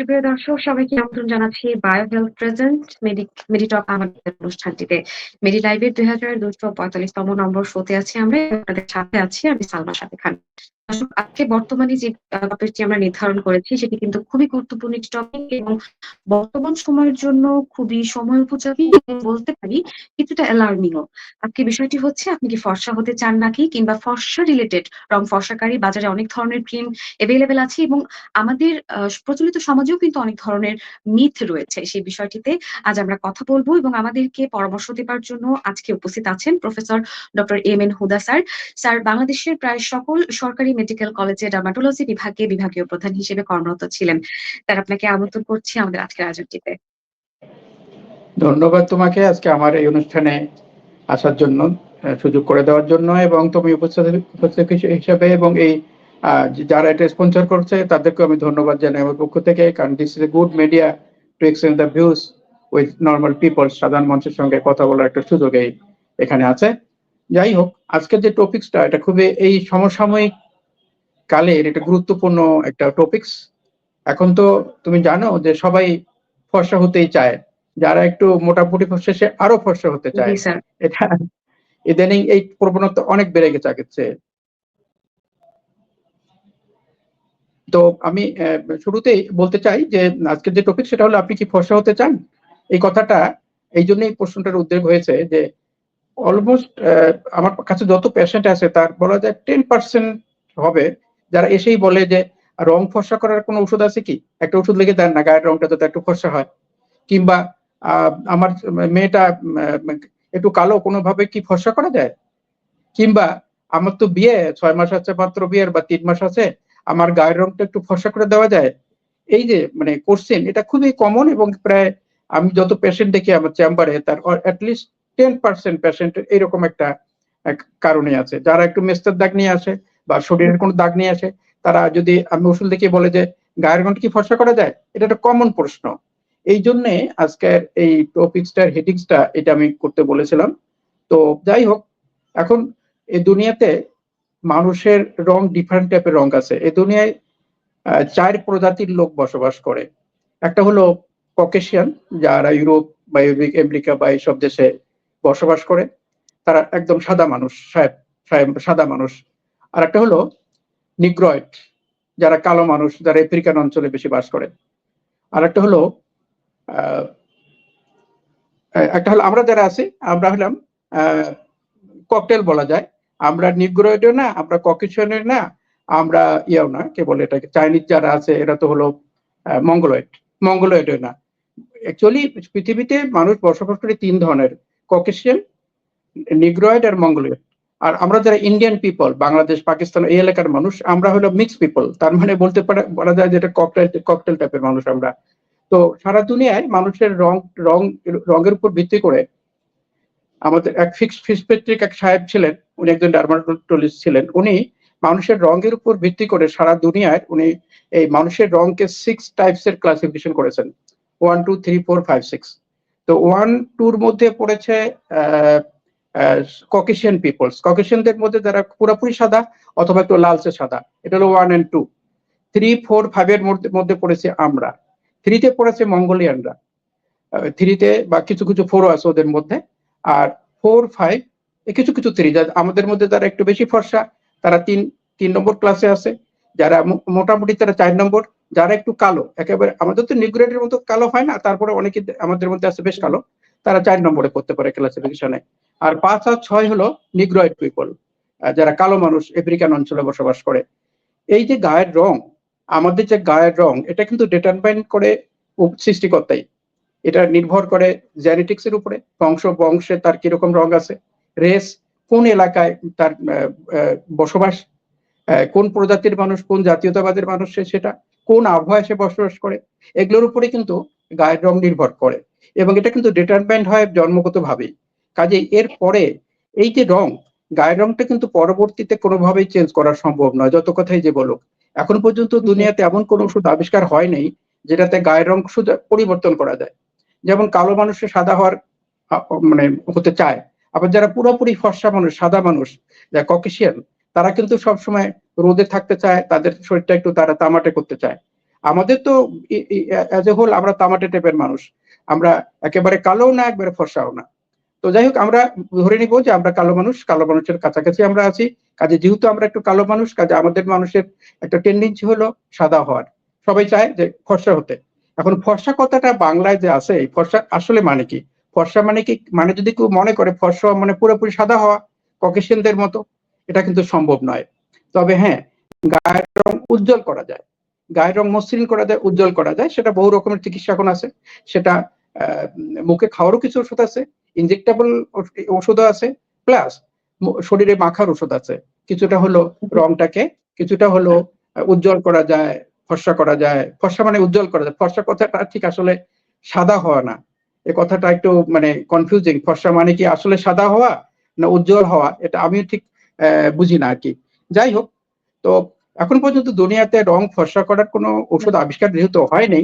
সুপ্রিয় দর্শক সবাইকে আমন্ত্রণ জানাচ্ছি বায়ো হেলথ প্রেজেন্ট মেডিটক আমাদের অনুষ্ঠানটিতে। মেডি লাইভের 2245তম নম্বর শোতে আছি আমরা। আপনাদের সাথে আছি আমি সালমা সাথে খান। দর্শক, আজকে বর্তমানে যে টপিকটি আমরা নির্ধারণ করেছি সেটি কিন্তু খুবই গুরুত্বপূর্ণ একটি টপিক এবং বর্তমান সময়ের জন্য খুবই সময় উপযোগী এবং বলতে পারি কিছুটা অ্যালার্মিংও। আজকে বিষয়টি হচ্ছে, আপনি কি ফর্সা হতে চান নাকি, কিংবা ফর্সা রিলেটেড রং ফর্সাকারী বাজারে অনেক ধরনের ক্রিম এভেলেবেল আছে এবং আমাদের প্রচলিত সমাজেও কিন্তু অনেক ধরনের মিথ রয়েছে। সেই বিষয়টিতে আজ আমরা কথা বলবো এবং আমাদেরকে পরামর্শ দেবার জন্য আজকে উপস্থিত আছেন প্রফেসর ডক্টর এম এন হুদা স্যার। স্যার বাংলাদেশের প্রায় সকল সরকারি মেডিকেল কলেজে ডার্মাটোলজি বিভাগে বিভাগীয় প্রধান হিসেবে কর্মরত ছিলেন। স্যার, আপনাকে আমন্ত্রণ করছি আমাদের আজকের আয়োজনটিতে। ধন্যবাদ তোমাকে আজকে আমার এই অনুষ্ঠানে আসার জন্য, সুযোগ করে দেওয়ার জন্য, এবং তুমি উপস্থিত হিসেবে এবং এই যারা এটা স্পন্সর করছে তাদেরকে আমি ধন্যবাদ জানাই আমার পক্ষ থেকে, কারণ this is a good media two exchange the views with normal people. সাধারণ মানুষের সঙ্গে কথা বলার একটা সুযোগ এখানে আছে। যাই হোক, আজকের যে টপিকসটা এটা খুবই এই সমসাময়িক কালের একটা গুরুত্বপূর্ণ একটা টপিকস। এখন তো তুমি জানো যে সবাই ফর্সা হতেই চায়, যারা একটু মোটামুটি ফর্সা সে আরো ফর্সা হতে চায়। এটা ইদানিং এই প্রবণতা অনেক বেড়ে গেছে আগের চেয়ে। তো আমি শুরুতেই বলতে চাই যে আজকের যে টপিক সেটা হলো, আপনি কি ফর্সা হতে চান? এই কথাটা এই জন্যই প্রশ্নটার উদ্বেগ হয়েছে যে অলমোস্ট আমার কাছে যত পেশেন্ট আছে তার বলা যায় 10% হবে যারা এসেই বলে যে রং ফর্সা করার কোনো ওষুধ আছে কি, একটা ওষুধ লিখে দেন না গায়ের রংটা যাতে একটু ফর্সা হয়, কিংবা আমার মেয়েটা একটু কালো, কোনোভাবে কি ফর্সা করা যায়, কিংবা আমার তো বিয়ে 6 মাস আছে মাত্র বিয়ের, বা 3 মাস আছে, আমার গায়ের রংটা একটু ফর্সা করে দেওয়া যায়। এই যে কোশ্চেন, এটা খুবই কমন এবং প্রায় আমি যত পেশেন্ট দেখি আমার চেম্বারে তার অ্যাটলিস্ট 10% পেশেন্ট এরকম একটা কারণে আছে। যারা একটু মেস্তার দাগ নিয়ে আসে বা শরীরের কোনো দাগ নিয়ে আসে, তারা যদি আমি ওষুধ দেখে বলে যে গায়ের রংটা কি ফর্সা করা যায়, এটা একটা কমন প্রশ্ন। এই জন্যে আজকের এই টপিকসটার হেডিংসটা এটা আমি করতে বলেছিলাম। তো যাই হোক, এখন এই দুনিয়াতে মানুষের রং ডিফারেন্ট টাইপের রং আছে। এই দুনিয়ায় 4 প্রজাতির লোক বসবাস করে। একটা হলো ককেশিয়ান, যারা ইউরোপ বা আমেরিকা বা এইসব দেশে বসবাস করে, তারা একদম সাদা মানুষ, সাদা মানুষ। আর একটা হলো নিগ্রয়েড, যারা কালো মানুষ, যারা আফ্রিকান অঞ্চলে বেশি বাস করে। আর একটা হলো আমরা যারা আছি, আমরা হলাম ককটেল বলা যায়। আমরা নিগ্রয়েডও না, আমরা ককেশিয়ানের না, আমরা ইয়েও না, কে বলে এটাকে, চাইনিজ যারা আছে এরা তো হলো মঙ্গলয়েডও না। অ্যাকচুয়ালি পৃথিবীতে মানুষ বসবাস করে 3 ধরনের, ককেশিয়ান, নিগ্রয়েড আর মঙ্গলয়েড। আর আমরা যারা ইন্ডিয়ান পিপল, বাংলাদেশ পাকিস্তান এই এলাকার মানুষ, আমরা হলো মিক্স পিপল। তার মানে বলা যায় যেটা ককটেল টাইপের মানুষ আমরা। তো সারা দুনিয়ায় মানুষের রঙের উপর ভিত্তি করে আমাদের এক ফিসপেট্রিক এক সাহেব ছিলেন, উনি একজন ডার্মাটোলজিস্ট ছিলেন। উনি মানুষের রঙের উপর ভিত্তি করে সারা দুনিয়ায় উনি এই মানুষের রঙকে 6 টাইপস এর ক্লাসিফিকেশন করেছেন, 1 2 3 4 5 6। তো 1 2 মধ্যে পড়েছে ককেশিয়ান পিপলস, ককেশিয়ানদের মধ্যে যারা পুরোপুরি সাদা অথবা একটু লালচে সাদা, এটা হলো 1 and 2। 3 4 5 এর মধ্যে পড়েছে আমরা। 3 তে পড়েছে মঙ্গোলিয়ানরা, 3 তে বা কিছু কিছু 4 আছে ওদের মধ্যে। আর 4 5 কিছু কিছু 3 আমাদের মধ্যে যারা একটু বেশি ফর্সা তারা 3 নম্বর ক্লাসে আছে, যারা মোটামুটি তারা 4 নম্বর, যারা একটু কালো একেবারে আমাদের তো নিগ্রয়েডের মতো কালো হয় না, তারপরে অনেকে আমাদের মধ্যে আছে বেশ কালো, তারা 4 নম্বরে পড়তে পারে ক্লাসিফিকেশনে। আর 5 আর 6 হলো নিগ্রয়েড পিপল, যারা কালো মানুষ আফ্রিকান অঞ্চলে বসবাস করে। এই যে গায়ের রং, আমাদের যে গায়ের রং, এটা কিন্তু ডিটারমাইন করে সৃষ্টিকর্তাই। এটা নির্ভর করে জেনেটিক্স এর উপরে, বংশে তার কিরকম রং আছে, রেস, কোন এলাকায় তার বসবাস, কোন প্রজাতির মানুষ, কোন জাতীয়তাবাদের মানুষ সেটা, কোন আবহাওয়ায় সে বসবাস করে, এগুলোর উপরে কিন্তু গায়ের রং নির্ভর করে এবং এটা কিন্তু ডিটারমাইন্ড হয় জন্মগত ভাবেই। কাজেই এর পরে এই যে রং, গায়ের রংটা কিন্তু পরবর্তীতে কোনোভাবেই চেঞ্জ করা সম্ভব নয়, যত কথাই যে বলুক। এখন পর্যন্ত দুনিয়াতে এমন কোনো ওষুধ আবিষ্কার হয় নাই যেটাতে গায়ের রং শুধু পরিবর্তন করা যায়। যেমন কালো মানুষের সাদা হওয়ার হতে চায়, আবার যারা পুরোপুরি ফর্সা মানুষ, সাদা মানুষ, যারা ককেশিয়ান, তারা কিন্তু সবসময় রোদে থাকতে চায়, তাদের শরীরটা একটু তারা তামাটে করতে চায়। আমাদের তো অ্যাজ এ হোল আমরা তামাটে টাইপের মানুষ, আমরা একেবারে কালো না একবারে ফর্সাও না। তো যাই হোক, আমরা ধরে নিব যে আমরা কালো মানুষ, কালো মানুষের কাছাকাছি আমরা আছি। কাজে যেহেতু আমরা একটু কালো মানুষ, কাজে আমাদের মানুষের একটা টেন্ডেন্সি হলো সাদা হওয়ার। সবাই চায় যে ফর্সা হতে। এখন ফর্সা কথাটা বাংলায় যে আছে, ফর্সা আসলে মানে কি? ফর্সা মানে কি? মানে যদি কেউ মনে করে ফর্সা মানে পুরোপুরি সাদা হওয়া, ককেশিয়ানদের মতো, এটা কিন্তু সম্ভব নয়। তবে হ্যাঁ, গায়ের রং উজ্জ্বল করা যায়, গায়ের রং মসৃণ করা যায়, উজ্জ্বল করা যায়। সেটা বহু রকমের চিকিৎসা এখন আছে। সেটা মুখে খাওয়ারও কিছু ওষুধ আছে, ইনজেক্টেবল ওষুধও আছে, প্লাস শরীরে মাখার ওষুধ আছে। কিছুটা হলো রংটাকে, কিছুটা হলো উজ্জ্বল করা যায়, ফর্সা করা যায়। ফর্সা মানে উজ্জ্বল করা যায়। ফর্সা কথাটা ঠিক আসলে সাদা হওয়া না, এই কথাটা একটু মানে কনফিউজিং। ফর্সা মানে কি আসলে সাদা হওয়া না উজ্জ্বল হওয়া, এটা আমিও ঠিক বুঝি না আর কি। যাই হোক, তো এখন পর্যন্ত দুনিয়াতে রং ফর্সা করার কোনো ওষুধ আবিষ্কার যেহেতু হয়নি,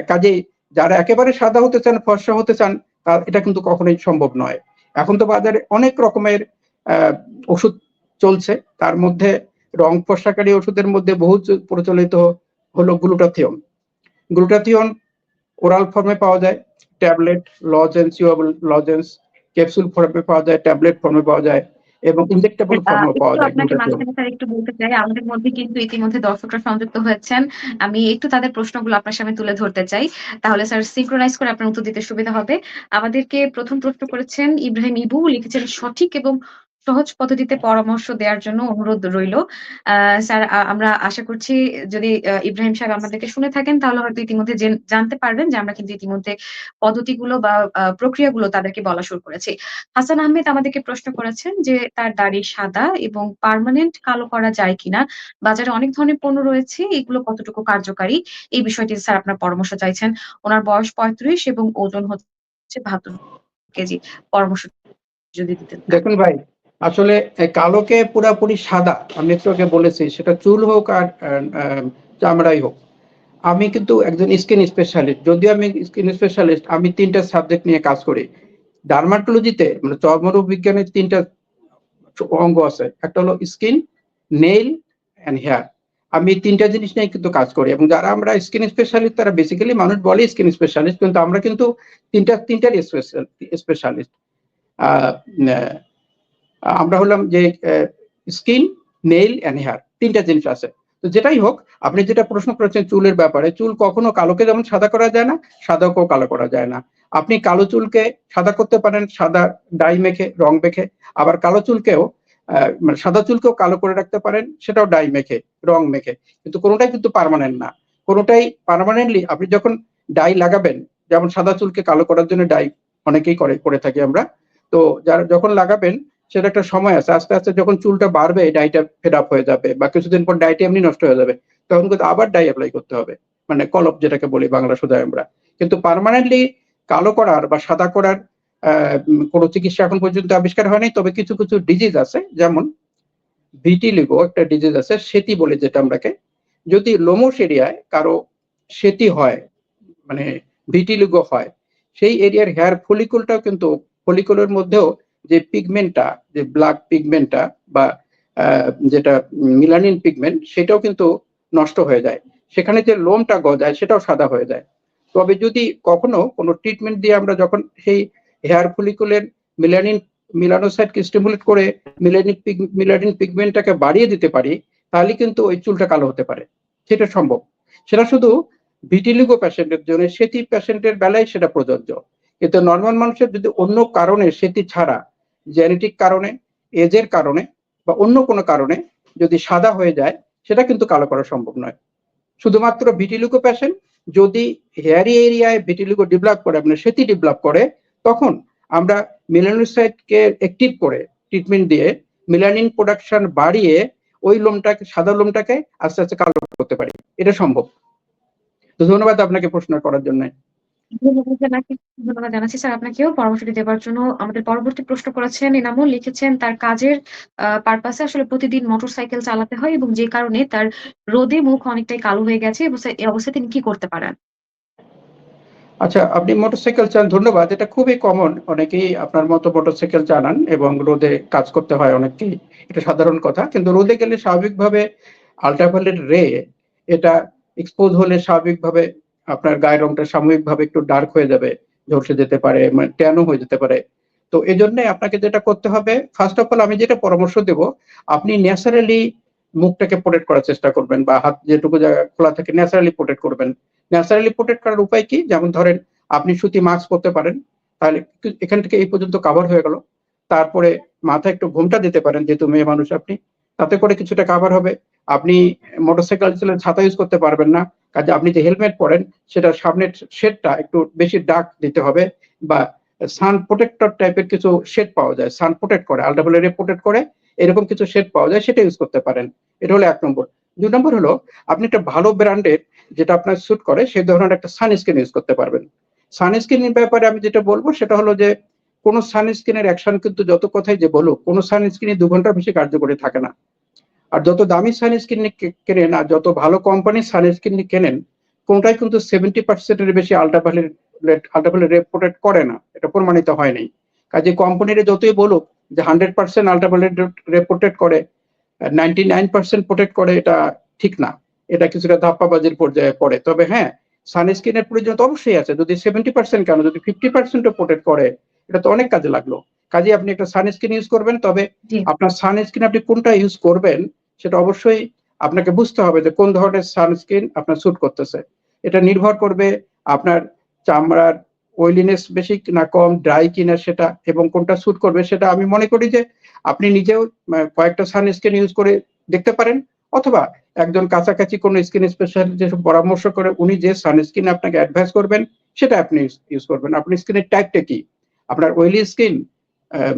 কাজেই যারা একেবারে সাদা হতে চান, ফর্সা হতে চান, এটা কিন্তু কখনোই সম্ভব নয়। এখন তো বাজারে অনেক রকমের ওষুধ চলছে, তার মধ্যে রং ফর্সাকারী ওষুধের মধ্যে বহু প্রচলিত হলো গ্লুটাথিয়ন। গ্লুটাথিয়ন ওরাল ফর্মে পাওয়া যায়, tablet, lozenges, chewable lozenges, capsule ফর্মে পাওয়া যায়, ট্যাবলেট ফর্মে পাওয়া যায় এবং ইনজেক্টেবল ফর্মেও পাওয়া একটু যায় আপনাকে গ্লুটাথিয়ন। মাঝখানে স্যার একটু বলতে চাই, আমাদের মধ্যে কিন্তু ইতিমধ্যে দর্শকরা সংযুক্ত হয়েছেন। আমি একটু তাদের প্রশ্নগুলো আপনার সামনে তুলে ধরতে চাই। তাহলে স্যার সিনক্রোনাইজ করে আপনার উত্তর দিতে সুবিধা হবে। আমাদেরকে প্রথম প্রশ্ন করেছেন ইব্রাহিম ইবু, লিখেছেন সঠিক এবং সহজ পদ্ধতিতে পরামর্শ দেওয়ার জন্য অনুরোধ রইল। স্যার আমরা আশা করছি যদি ইব্রাহিম সাহেব আমাদেরকে শুনে থাকেন তাহলে হয়তো ইতিমধ্যে জানতে পারবেন যে আমরা কিন্তু ইতিমধ্যে পদ্ধতিগুলো বা প্রক্রিয়াগুলো তাদেরকে বলা শুরু করেছি। হাসান আহমেদ আমাদেরকে প্রশ্ন করেছেন যে তার দাড়ি সাদা এবং পার্মানেন্ট কালো করা যায় কিনা? বাজারে অনেক ধরনের পণ্য রয়েছে, এগুলো কতটুকু কার্যকারী? এই বিষয়টি স্যার আপনার পরামর্শ চাইছেন। উনার বয়স ৩৫ এবং ওজন হচ্ছে ৭২ কেজি। পরামর্শ যদি দিতেন। দেখুন ভাই, আসলে কালোকে পুরাপুরি সাদা আমি একটু আগে বলেছি, সেটা চুল হোক আর চামড়াই হোক। আমি কিন্তু একজন স্কিন স্পেশালিস্ট, যদিও আমি স্কিন স্পেশালিস্ট, আমি ৩টা সাবজেক্ট নিয়ে কাজ করি। ডার্মাটোলজিতে মানে চর্মরোগ বিজ্ঞানের ৩টা অঙ্গ আছে, একটা হলো স্কিন, নেইল অ্যান্ড হেয়ার। আমি ৩টা জিনিস নিয়ে কিন্তু কাজ করি এবং যারা আমরা স্কিন স্পেশালিস্ট তারা বেসিক্যালি মানুষ বলে স্কিন স্পেশালিস্ট, কিন্তু আমরা কিন্তু তিনটার স্পেশালিস্ট। আমরা হলাম যে স্কিন, নেইল অ্যান্ড হেয়ার, ৩টা জিনিস আছে। তো যেটাই হোক, আপনি যেটা প্রশ্ন করেছেন চুলের ব্যাপারে, চুল কখনো কালোকে যেমন সাদা করা যায় না, সাদাকেও কালো করা যায় না। আপনি কালো চুলকে সাদা করতে পারেন সাদা ডাই মেখে, রং মেখে, আবার কালো চুলকেও মানে সাদা চুলকেও কালো করে রাখতে পারেন, সেটাও ডাই মেখে, রং মেখে। কিন্তু কোনোটাই কিন্তু পার্মানেন্ট না, কোনোটাই পার্মানেন্টলি। আপনি যখন ডাই লাগাবেন, যেমন সাদা চুলকে কালো করার জন্য ডাই অনেকেই করে থাকি আমরা, তো যারা যখন লাগাবেন সেটা একটা সময় আছে, আস্তে আস্তে যখন চুলটা বাড়বে ডাইটা ফেড আপ হয়ে যাবে বা কিছুদিন পর ডাইটা এমনি নষ্ট হয়ে যাবে, তখন কিন্তু আবার ডাই অ্যাপ্লাই করতে হবে, মানে কলপ যেটাকে বলি বাংলা সোজায় আমরা। কিন্তু পার্মানেন্টলি কালো করার বা সাদা করার কোনো চিকিৎসা এখন পর্যন্ত আবিষ্কার হয়নি। তবে কিছু কিছু ডিজিজ আছে, যেমন ভিটিলিগো একটা ডিজিজ আছে, সেতি বলে যেটা আমরাকে, যদি লোমশ এরিয়ায় কারো সেতি হয়, মানে ভিটিলিগো হয়, সেই এরিয়ার হেয়ার ফলিকুলটাও কিন্তু, ফলিকুলের মধ্যেও যে পিগমেন্টটা, যে ব্ল্যাক পিগমেন্টটা বা যেটা মিলানিন পিগমেন্ট, সেটাও কিন্তু নষ্ট হয়ে যায়। সেখানে যে লোমটা গজায় সেটাও সাদা হয়ে যায়। তবে যদি কখনো কোনো ট্রিটমেন্ট দিয়ে আমরা যখন সেই হেয়ার ফলিকুলের মিলানিন মিলানোসাইটকে স্টিমুলেট করে মিলানিন পিগমেন্টটাকে বাড়িয়ে দিতে পারি, তাহলে কিন্তু ওই চুলটা কালো হতে পারে, সেটা সম্ভব। সেটা শুধু ভিটিলিগো পেশেন্টের জন্য, সেতি পেশেন্টের বেলায় সেটা প্রযোজ্য। কিন্তু নর্মাল মানুষের যদি অন্য কারণে, সেতি ছাড়া জেনেটিক কারণে, এজের কারণে বা অন্য কোনো কারণে যদি সাদা হয়ে যায়, সেটা কিন্তু কালো করা সম্ভব নয়। শুধুমাত্র ভিটিলিগো পেশেন্ট যদি হেয়ারি এরিয়ায় ভিটিলিগো ডেভেলপ করে, মানে সেতি ডেভেলপ করে, তখন আমরা মেলানোসাইটকে অ্যাক্টিভ করে ট্রিটমেন্ট দিয়ে মেলানিন প্রোডাকশন বাড়িয়ে ওই লোমটাকে, সাদা লোমটাকে আস্তে আস্তে কালো করতে পারি। এটা সম্ভব। তো ধন্যবাদ আপনাকে প্রশ্ন করার জন্য। ধন্যবাদ জানাচ্ছি স্যার আপনাকেও পরামর্শটি দেওয়ার জন্য। আমাদের পরবর্তী প্রশ্ন করেছেন এনামুল, লিখেছেন তার কাজের পারপাসে আসলে প্রতিদিন মোটরসাইকেল চালাতে হয় এবং যে কারণে তার রোদে মুখ অনেকটাই কালো হয়ে গেছে এবং এই অবস্থায় তিনি কি করতে পারেন? আচ্ছা, আপনি মোটরসাইকেল চালান, ধন্যবাদ। এটা খুবই কমন, অনেকেই আপনার মতো মোটরসাইকেল চালান এবং রোদে কাজ করতে হয় অনেককেই, এটা সাধারণ কথা। কিন্তু রোদে গেলে স্বাভাবিকভাবে আল্ট্রাভায়োলেট রে এটা এক্সপোজ হলে স্বাভাবিকভাবে আপনার গায়ের রংটা সাময়িকভাবে একটু ডার্ক হয়ে যাবে, ঝলসে যেতে পারে, মানে ট্যানও হয়ে যেতে পারে। তো এজন্য আপনাকে যেটা করতে হবে, ফার্স্ট অফ অল আমি যেটা পরামর্শ দেব, আপনি ন্যাচারালি মুখটাকে প্রোটেক্ট করার চেষ্টা করবেন, বা হাত যেটুকু জায়গা খোলা থাকে ন্যাচারালি প্রোটেক্ট করবেন। ন্যাচারালি প্রোটেক্ট করার উপায় কি? যেমন ধরেন আপনি সুতি মাস্ক পরতে পারেন, তাহলে এখান থেকে এই পর্যন্ত কভার হয়ে গেল। তারপরে মাথায় একটু ঘোমটা দিতে পারেন, যেহেতু মেয়ে মানুষ আপনি, তাতে করে কিছুটা কভার হবে। আপনি মোটরসাইকেল চালালে ছাতা ইউজ করতে পারবেন না, কাজে আপনি যে হেলমেট পরেন সেটার সামনের শেডটা একটু বেশি ডার্ক দিতে হবে, বা সান প্রোটেক্টর টাইপের কিছু শেড পাওয়া যায়, সান প্রোটেক্ট করে, আল্ট্রাভায়োলেট রে প্রোটেক্ট করে, এরকম কিছু শেড পাওয়া যায়, সেটা ইউজ করতে পারেন। এটা হলো ১ নম্বর। ২ নম্বর হলো আপনি একটা ভালো ব্র্যান্ডের, যেটা আপনার স্যুট করে সেই ধরনের একটা সানস্ক্রিন ইউজ করতে পারবেন। সানস্ক্রিনের ব্যাপারে আমি যেটা বলব সেটা হলো যে, কোন সানস্ক্রিনের অ্যাকশন কিন্তু যত কথাই যে বলুক, কোন সানস্ক্রিনই ২ ঘন্টার বেশি কার্যকরী থাকে না। আর যত দামি সানস্ক্রিন কেনেন আর যত ভালো কোম্পানির সানস্ক্রিন কেনেন, কোনটাই কিন্তু 70% এর বেশি আল্ট্রাভায়োলেট রে প্রোটেক্ট করে না। এটা প্রমাণিত হয় নাই। কাজে কোম্পানিরা যতই বলুক যে 100% আল্ট্রাভায়োলেট রে প্রোটেক্ট করে, 99% প্রোটেক্ট করে, এটা ঠিক না। এটা কিছুটা ধাপ্পাবাজির পর্যায়ে পড়ে। তবে হ্যাঁ, সানস্ক্রিনের প্রয়োজনীয়তা অবশ্যই আছে। যদি 70% কেন, যদি 50% ও প্রোটেক্ট করে, এটা তো অনেক কাজে লাগলো। কাজেই আপনি একটা সানস্ক্রিন ইউজ করবেন, তবে জি। আপনার সানস্ক্রিন আপনি কোনটা ইউজ করবেন সেটা অবশ্যই আপনাকে বুঝতে হবে যে কোন ধরনের সানস্ক্রিন আপনার স্যুট করতেছে। এটা নির্ভর করবে আপনার চামড়ার অয়েলিনেস বেশি না কম, ড্রাই কিনা সেটা, এবং কোনটা স্যুট করবে সেটা আমি মনে করি যে আপনি নিজেও কয়েকটা সানস্ক্রিন ইউজ করে দেখতে পারেন, অথবা একজন কাছাকাছি কোনো স্কিন স্পেশালিস্ট যে পরামর্শ করে উনি যে সানস্ক্রিন আপনাকে অ্যাডভাইস করবেন সেটা আপনি ইউজ করবেন। আপনার স্কিনের টাইপটা কি? আপনার অয়েলি স্কিন,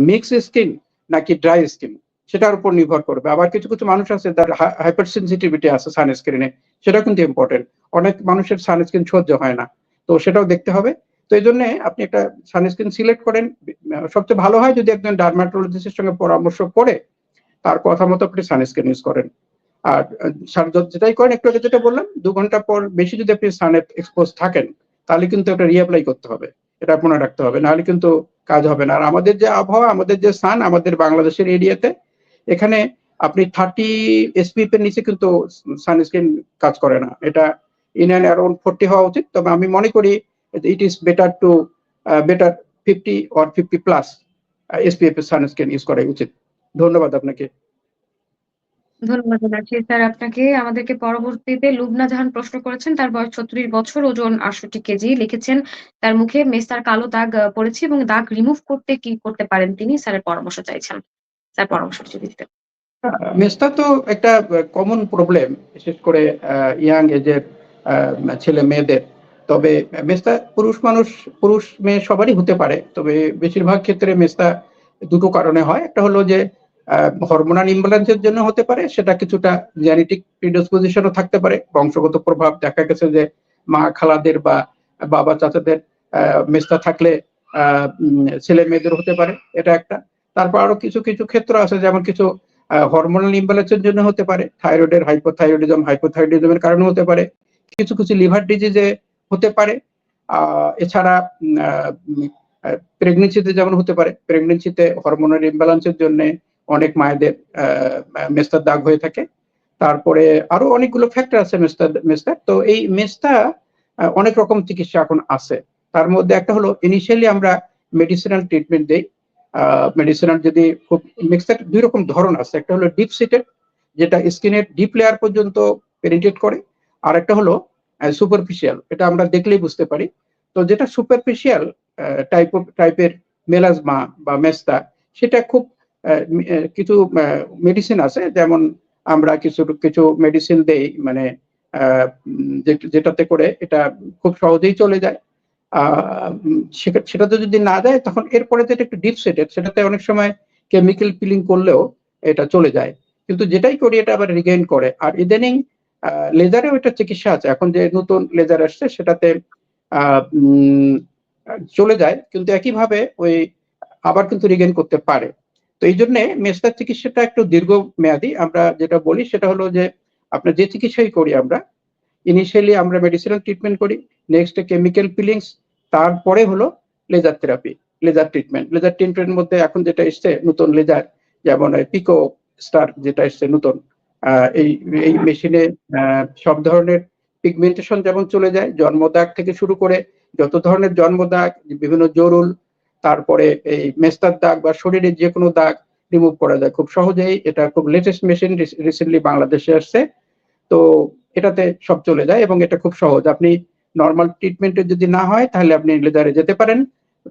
মিক্স স্কিন, নাকি ড্রাই স্কিন? সেটার উপর নির্ভর করবে। আবার কিছু, কিছু মানুষ আছে যার হাইপার সেনসিটিভিটি আছে সানস্ক্রিনে, সেটাও কিন্তু ইম্পোর্টেন্ট। অনেক মানুষের সানস্ক্রিন সহ্য হয় না। তো সেটাও দেখতে হবে। তো এইজন্যে আপনি একটা সানস্ক্রিন সিলেক্ট করেন। সবচেয়ে ভালো হয় যদি একজন ডার্মাটোলজিস্ট এর সঙ্গে পরামর্শ করে তার কথা মতো আপনি সানস্ক্রিন ইউজ করেন। আর যেটাই করেন, একটু আগে যেটা বললাম, ২ ঘন্টা পর বেশি যদি আপনি সানে এক্সপোজ থাকেন, তাহলে কিন্তু এটা রিঅ্যাপ্লাই করতে হবে। এটা মনে রাখতে হবে। নাহলে কিন্তু কাজ হবে না। আর আমাদের যে আবহাওয়া, আমাদের যে সান, আমাদের বাংলাদেশের এরিয়াতে, এখানে আপনি 30 এসপিএফ এর নিচে কিন্তু সানস্ক্রিন কাজ করে না। এটা ইন অ্যান্ড অ্যারাউন্ড 40 হওয়া উচিত। তবে আমি মনে করি it is better to better 50 or 50 plus SPF এর সানস্ক্রিন ইউজ করাই উচিত। ধন্যবাদ আপনাকে। ধন্যবাদ জানাচ্ছি স্যার আপনাকে। আমাদেরকে পরবর্তীতে লুবনা জাহান প্রশ্ন করেছেন। তার বয়স ৩৬ বছর, ওজন ৬৮ কেজি। লিখেছেন তার মুখে মেস্তার কালো দাগ পড়েছে এবং দাগ রিমুভ করতে কি করতে পারেন তিনি? স্যারের পরামর্শ চাইছেন। স্যার পরামর্শ যদি দিতেন। মেস্তা তো একটা কমন প্রবলেম, বিশেষ করে ইয়াং এজের ছেলে মেয়েদের। তবে মেস্তা পুরুষ মেয়ে সবারই হতে পারে। তবে বেশিরভাগ ক্ষেত্রে মেস্তা দুটো কারণে হয়। একটা হলো যে হরমোনাল ইমব্যালেন্সের জন্য হতে পারে, সেটা কিছুটা জেনেটিক প্রিডিসপোজিশনও থাকতে পারে, বংশগত প্রভাব। দেখা গেছে যে মা খালাদের বা বাবা চাচাদের মেস্তা থাকলে ছেলে মেয়েদের হতে পারে, এটা একটা। তারপর আরো কিছু কিছু ক্ষেত্র আছে, যেমন কিছু হরমোনাল ইমব্যালেন্সের জন্য হতে পারে, থাইরয়েডের হাইপোথাইরয়েডিজমের কারণে হতে পারে, কিছু কিছু লিভার ডিজিজে হতে পারে। এছাড়া প্রেগনেন্সিতে যেমন হতে পারে, প্রেগনেন্সিতে হরমোনাল ইমব্যালেন্সের জন্য অনেক মায়েদের মেস্তার দাগ হয়ে থাকে। তারপরে আরো অনেকগুলো ফ্যাক্টর আছে মেস্তার। তো এই মেস্তা অনেক রকম চিকিৎসা এখন আছে। তার মধ্যে একটা হলো ইনিশিয়ালি আমরা মেডিসিনাল ট্রিটমেন্ট দেই। মেডিসিনাল যদি খুব মেস্তার ২ রকম ধরন আছে। একটা হলো ডিপ সিটেড, যেটা স্কিনের ডিপ লেয়ার পর্যন্ত পেনিট্রেট করে। আর একটা হলো সুপারফিশিয়াল, এটা আমরা দেখলেই বুঝতে পারি। তো যেটা সুপারফিশিয়াল টাইপের মেলাজমা বা মেস্তা, সেটা খুব কিছু মেডিসিন আছে, যেমন আমরা কিছু কিছু মেডিসিন দেই, মানে যেটাতে করে এটা খুব সহজেই চলে যায়। সেটাতে যদি না যায়, তখন এরপরে যেটা একটু ডিপ সেটেড, সেটাতে অনেক সময় কেমিক্যাল পিলিং করলেও এটা চলে যায়। কিন্তু যেটাই করি এটা আবার রিগেইন করে। আর ইদানিং লেজারেও একটা চিকিৎসা আছে। এখন যে নতুন লেজার আসছে সেটাতে চলে যায়, কিন্তু একইভাবে ওই আবার কিন্তু রিগেইন করতে পারে। তো এই জন্য মেস্তার চিকিৎসাটা একটু দীর্ঘমেয়াদী। আমরা যেটা বলি সেটা হলো যে, আপনার যে চিকিৎসাই করি আমরা, ইনিশিয়ালি আমরা মেডিসিনাল ট্রিটমেন্ট করি, নেক্সট কেমিক্যাল পিলিংস, তারপরে হলো laser therapy, laser treatment. Laser ট্রিটমেন্টের মধ্যে এখন যেটা এসছে নতুন লেজার, যেমন পিকো স্টার যেটা এসছে নতুন, এই এই মেশিনে সব ধরনের পিগমেন্টেশন যেমন চলে যায়, জন্মদাগ থেকে শুরু করে যত ধরনের জন্মদাগ, বিভিন্ন জরুল, তারপরে এই মেস্তার দাগ বা শরীরের যে কোনো দাগ রিমুভ করা যায় খুব সহজেই। এটা খুব লেটেস্ট মেশিন, রিসেন্টলি বাংলাদেশে আসছে। তো এটাতে সব চলে যায় এবং এটা খুব সহজ। আপনি নরমাল ট্রিটমেন্টে যদি না হয় তাহলে আপনি লেজারে যেতে পারেন।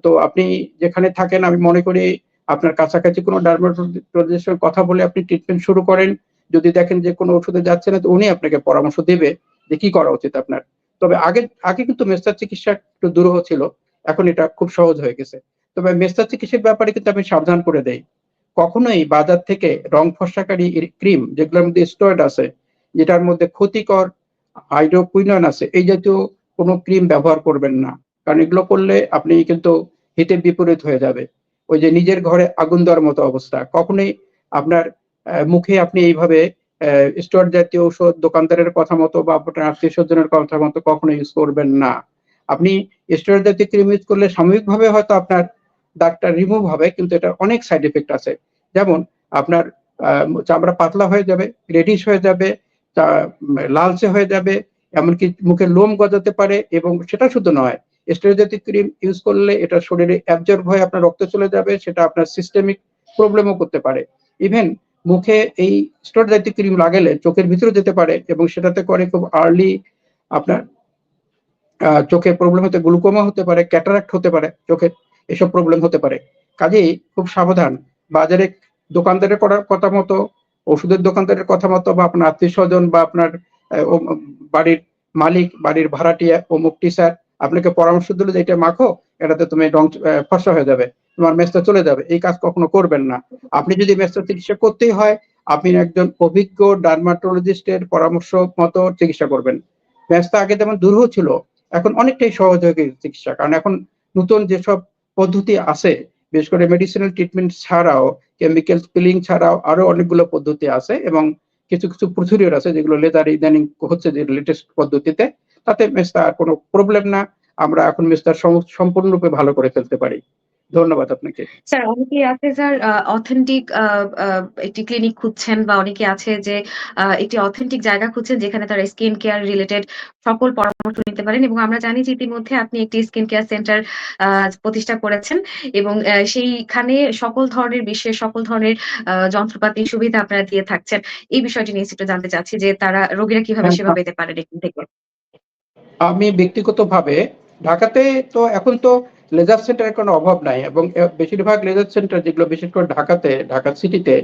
তো আপনি যেখানে থাকেন আমি মনে করি আপনার কাছাকাছি কোনো ডার্মাটোলজিস্টের সঙ্গে কথা বলে আপনি ট্রিটমেন্ট শুরু করেন। যদি দেখেন যে কোনো ওষুধে যাচ্ছে না, তো উনি আপনাকে পরামর্শ দেবে যে কি করা উচিত আপনার। তবে আগে আগে কিন্তু মেস্তার চিকিৎসা একটু দুরূহ ছিল, এখন এটা খুব সহজ হয়ে গেছে। তবে মেস্তার চিকিৎসার ব্যাপারে কিন্তু আমি সাবধান করে দেই। কখনোই বাজার থেকে রং ফর্সাকারী ক্রিম, যেগুলোর মধ্যে স্টেরয়েড আছে, যেটার মধ্যে ক্ষতিকর হাইড্রোকুইনন আছে, এই জাতীয় কোনো ক্রিম ব্যবহার করবেন না। কারণ এগুলো করলে আপনি কিন্তু হিতে বিপরীত হয়ে যাবে। ওই যে নিজের ঘরে আগুন দেওয়ার মতো অবস্থা। কখনোই আপনার মুখে আপনি এইভাবে স্টেরয়েড জাতীয় ঔষধ দোকানদারের কথা মতো বা আপনার আত্মীয়-স্বজনের কথা মতো কখনো ইউজ করবেন না। আপনি স্টেরয়েড জাতীয় ক্রিম ইউজ করলে সাময়িকভাবে হয়তো আপনার দাগটা রিমুভ হবে, কিন্তু এটার অনেক সাইড ইফেক্ট আছে। যেমন আপনার চামড়া পাতলা হয়ে যাবে, রেডিশ হয়ে যাবে, লালচে হয়ে যাবে, এমনকি মুখে লোম গজাতে পারে। এবং সেটা শুধু নয়, স্টেরয়েড জাতীয় ক্রিম ইউজ করলে এটা শরীরে অ্যাবজর্ব হয়ে আপনার রক্তে চলে যাবে, সেটা আপনার সিস্টেমিক প্রবলেমও করতে পারে। ইভেন মুখে এই স্টেরয়েড জাতীয় ক্রিম লাগালে চোখের ভিতরে যেতে পারে এবং সেটাতে করে খুব আর্লি আপনার চোখে প্রবলেম হতে, গ্লুকোমা হতে পারে, ক্যাটারাক্ট হতে পারে, চোখের এসব প্রবলেম হতে পারে। কাজেই খুব সাবধান। বাজারে দোকানদারের করার কথা মতো, ওষুধের দোকানদারের কথা মতো, বা আপনার আত্মীয়-স্বজন বা আপনার বাড়ির মালিক, বাড়ির ভাড়াটিয়া, অমুক টিচার আপনাকে পরামর্শ দিল যে এটা মাখো, এটাতে তুমি রং ফর্সা হয়ে যাবে, তোমার মেচটা চলে যাবে। এই কাজ কখনো করবেন না। আপনি যদি মেচটার চিকিৎসা করতেই হয়, আপনি একজন অভিজ্ঞ ডার্মাটোলজিস্টের পরামর্শ মতো চিকিৎসা করবেন। মেচটা আগে যেমন দুরূহ ছিল, এখন অনেকটাই সহজ হয়ে গেছে চিকিৎসা। কারণ এখন নতুন যেসব পদ্ধতি আছে, বিশেষ করে মেডিসিনাল ট্রিটমেন্ট ছাড়াও, কেমিক্যাল পিলিং ছাড়াও আরো অনেকগুলো পদ্ধতি আছে এবং কিছু কিছু প্রসিডিওর আছে যেগুলো লেজার ইদানিং হচ্ছে যে লেটেস্ট পদ্ধতিতে। তাতে মেস্তা আর কোনো প্রবলেম না। আমরা এখন মেস্তা সম্পূর্ণরূপে ভালো করে ফেলতে পারি। ধন্যবাদ আপনাকে। স্যার অনেকেই আছে স্যার অথেন্টিক একটি ক্লিনিক খুঁজছেন, বা অনেকে আছে যে একটি অথেন্টিক জায়গা খুঁজছেন যেখানে তারা স্কিন কেয়ার রিলেটেড সকল পরামর্শ নিতে পারেন। এবং আমরা জানি যে ইতিমধ্যে আপনি একটি স্কিন কেয়ার সেন্টার প্রতিষ্ঠা করেছেন এবং সেইখানে সকল ধরনের বিশ্বের সকল ধরনের যন্ত্রপাতি সুবিধা আপনারা দিয়ে থাকছেন। এই বিষয়টি নিয়ে একটু জানতে চাচ্ছি যে তারা রোগীরা কিভাবে হ্যাঁ, সেবা পেতে পারেন এখান থেকে। আমি ব্যক্তিগতভাবে ঢাকাতে তো এখন তো লেজার সেন্টারের কোনো অভাব নাই এবং বেশিরভাগ লেজার সেন্টার যেগুলো বিশেষ করে ঢাকাতে, ঢাকা সিটিতে,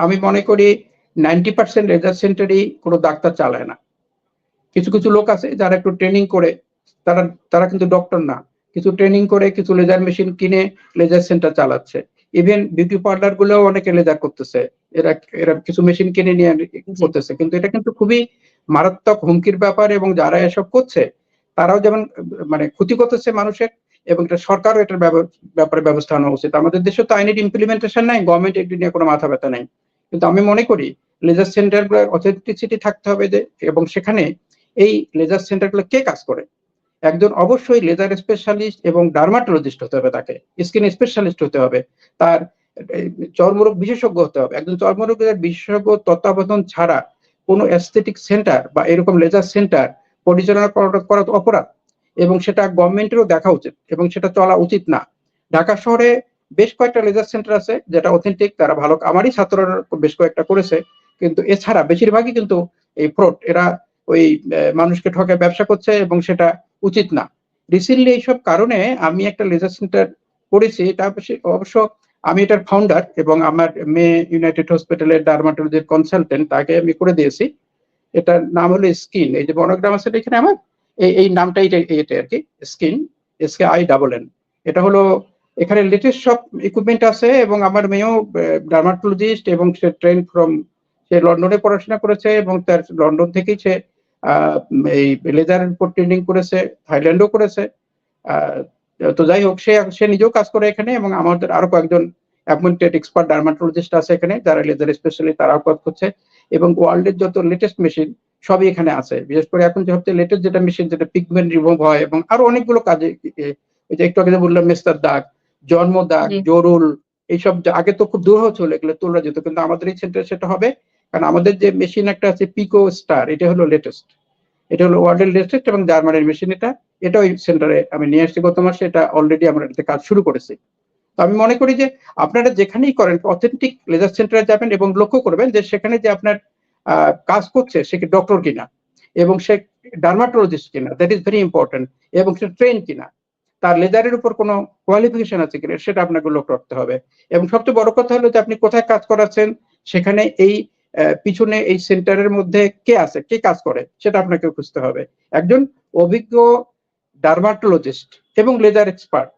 আমি মনে করি 90% লেজার সেন্টারই কোনো ডাক্তার চালায় না। কিছু কিছু লোক আছে যারা একটু ট্রেনিং করে, তারা তারা কিন্তু ডক্টর না, কিছু ট্রেনিং করে কিছু লেজার মেশিন কিনে লেজার সেন্টার চালাচ্ছে। ইভেন বিউটি পার্লার গুলোও অনেকে লেজার করতেছে, এরা এরা কিছু মেশিন কিনে নিয়ে জি। করতেছে। কিন্তু এটা কিন্তু খুবই মারাত্মক হুমকির ব্যাপার এবং যারা এসব করছে তারাও যেমন মানে ক্ষতি করতেছে মানুষের, এবং এটা সরকারও এটার ব্যাপারে ব্যবস্থা নেওয়া উচিত। আমাদের দেশে তো আইনের ইমপ্লিমেন্টেশন নাই, গভর্নমেন্ট এটি নিয়ে কোনো মাথা ব্যথা নাই। কিন্তু আমি মনে করি লেজার সেন্টার গুলোর অথেন্টিসিটি থাকতে হবে যে, এবং সেখানে এই লেজার সেন্টার গুলো কে কাজ করে, একজন অবশ্যই লেজার স্পেশালিস্ট এবং ডার্মাটোলজিস্ট হতে হবে, তাকে স্কিন স্পেশালিস্ট হতে হবে, তার চর্মরোগ বিশেষজ্ঞ হতে হবে। একজন চর্মরোগের বিশেষজ্ঞ তত্ত্বাবধান ছাড়া কোনো অ্যাস্থেটিক সেন্টার বা এরকম লেজার সেন্টার পরিচালনা করা তো অপরাধ, এবং সেটা গভর্নমেন্টেরও দেখা উচিত এবং সেটা চলা উচিত না। ঢাকা শহরে বেশ কয়েকটা লেজার সেন্টার আছে যেটা অথেন্টিক, তারা ভালো, আমারই ছাত্ররা বেশ কয়েকটা করেছে। কিন্তু এছাড়া বেশিরভাগই কিন্তু এই ফ্রড, এরা ওই মানুষকে ঠকে ব্যবসা করছে এবং সেটা উচিত না। রিসেন্টলি এইসব কারণে আমি একটা লেজার সেন্টার করেছি, এটা অবশ্য আমি এটার ফাউন্ডার এবং আমার মেয়ে ইউনাইটেড হসপিটালের ডার্মাটোলজির কনসালটেন্ট, তাকে আমি করে দিয়েছি। এটার নাম হলো স্কিন, এই যে মনোগ্রাম আছে এখানে আমার, এই নামটা এটা আর কি, স্কিন, SKINN। এটা হলো, এখানে লেটেস্ট সব ইকুইপমেন্ট আছে এবং আমার মেয়েও ডার্মাটোলজিস্ট এবং সে ট্রেন ফ্রম, সে লন্ডনে পড়াশোনা করেছে এবং তার লন্ডন থেকেই সে এই লেজারের উপর ট্রেনিং করেছে, থাইল্যান্ডও করেছে। আহ, তো যাই হোক, সে নিজেও কাজ করে এখানে এবং আমাদের আরো কয়েকজন অ্যাপয়েন্টেড এক্সপার্ট ডার্মাটোলজিস্ট আছে এখানে যারা লেজার স্পেশালি, তারাও কাজ করছে। এবং ওয়ার্ল্ডের যত লেটেস্ট মেশিন সবই এখানে আছে। বিশেষ করে এখন যে সবচেয়ে লেটেস্ট যেটা মেশিন, যেটা পিগমেন্ট রিমুভ হয় এবং আরো অনেকগুলো কাজে, ওই যে একটু আগে বললাম মেস্তার দাগ, জন্ম দাগ, জি। জরুল, এইসব আগে তো খুব দুরূহ ছিল, এগুলো তোলা যেত, কিন্তু আমাদের এই সেন্টারে সেটা হবে। কারণ আমাদের যে মেশিন একটা আছে পিকো স্টার, এটা হলো লেটেস্ট, এটা হলো ওয়ার্ল্ডের লেটেস্ট এবং জার্মানির মেশিন। এটা ওই সেন্টারে আমি নিয়ে আসছি গত মাসে। এটা অলরেডি আমরা এটাতে কাজ শুরু করেছি। তো আমি মনে করি যে আপনারা যেখানেই করেন অথেন্টিক লেজার সেন্টারে যাবেন এবং লক্ষ্য করবেন যে সেখানে যে আপনার কাজ করছে সে কি ডক্টর কিনা, এবং সে ডার্মাটোলজিস্ট কিনা, দ্যাট ইজ ভেরি ইম্পর্টেন্ট, এবং সে ট্রেন কিনা, তার লেজারের উপর কোনো কোয়ালিফিকেশন আছে কিনা সেটা আপনাকে লক্ষ্য রাখতে হবে। এবং সবচেয়ে বড় কথা হলো যে আপনি কোথায় কাজ করাচ্ছেন, সেখানে এই পিছনে এই সেন্টারের মধ্যে কে আছে, কে কাজ করে, সেটা আপনাকে খুঁজতে হবে। একজন অভিজ্ঞ ডার্মাটোলজিস্ট এবং লেজার এক্সপার্ট,